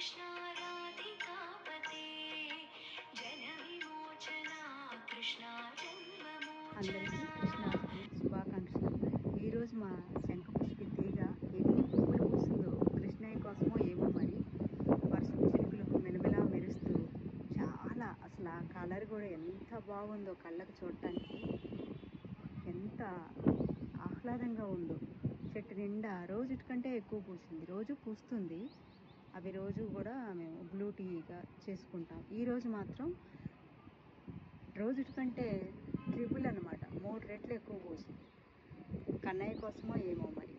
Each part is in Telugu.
कृष्णा राधिकापते जन विमोचना कृष्णा అందరికీ जन्ममोचना। కృష్ణాష్టమి శుభాకాంక్షలు. ఈరోజు మా శంఖపుష్పి తీగ ఎన్ని పువ్వులు పూసిందో కృష్ణయ్య కోసమో ఏమో మరి. వర్షపు చినుకులకు మెలమెలా మెరుస్తూ చాలా అసలు ఆ కలర్ కూడా ఎంత బాగుందో, కళ్ళకు చూడటానికి ఎంత ఆహ్లాదంగా ఉందో. చెట్టు నిండా రోజుటి కంటే ఎక్కువ పూసింది, రోజు పూస్తుంది. అవి రోజు కూడా మేము బ్లూ టీగా చేసుకుంటాం. ఈరోజు మాత్రం రోజుటి కంటే ట్రిపుల్ అన్నమాట, 3 రెట్లు ఎక్కువ పూసింది. కన్నయ్య కోసమో ఏమో మరి.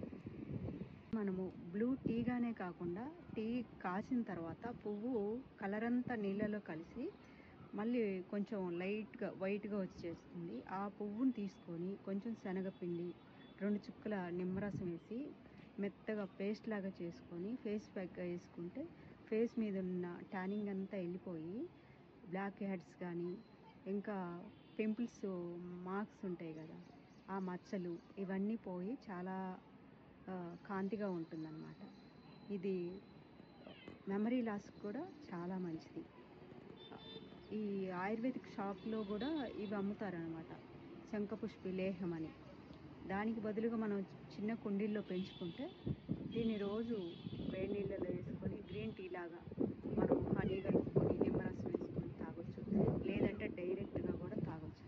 మనము బ్లూ టీగానే కాకుండా టీ కాసిన తర్వాత పువ్వు కలర్ అంతా నీళ్ళలో కలిసి మళ్ళీ కొంచెం లైట్గా వైట్గా వచ్చేస్తుంది. ఆ పువ్వుని తీసుకొని కొంచెం శనగపిండి, 2 చుక్కల నిమ్మరసం వేసి మెత్తగా పేస్ట్ లాగా చేసుకొని ఫేస్ ప్యాక్గా వేసుకుంటే ఫేస్ మీద ఉన్న ట్యానింగ్ అంతా వెళ్ళిపోయి బ్లాక్ హెడ్స్ కానీ ఇంకా పింపుల్స్ మార్క్స్ ఉంటాయి కదా, ఆ మచ్చలు ఇవన్నీ పోయి చాలా కాంతిగా ఉంటుందన్నమాట. ఇది మెమరీ లాస్ కూడా చాలా మంచిది. ఈ ఆయుర్వేదిక్ షాప్లో కూడా ఇవి అమ్ముతారనమాట, శంఖపుష్పి లేహం అని. దానికి బదులుగా మనం చిన్న కుండీల్లో పెంచుకుంటే దీన్ని రోజు వేడి నీళ్ళలో వేసుకొని గ్రీన్ టీ లాగా మనం హనీ కలుపుకొని నిమ్మరసం వేసుకొని తాగొచ్చు, లేదంటే డైరెక్ట్గా కూడా తాగొచ్చు.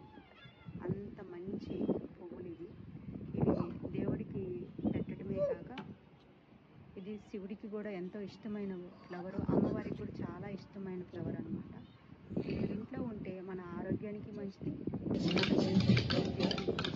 అంత మంచి పువ్వులు ఇవి. ఇవి దేవుడికి పెట్టడమే కాక ఇది శివుడికి కూడా ఎంతో ఇష్టమైన ఫ్లవరు, అమ్మవారికి కూడా చాలా ఇష్టమైన ఫ్లవర్ అనమాట. ఇది ఇంట్లో ఉంటే మన ఆరోగ్యానికి మంచిది, మన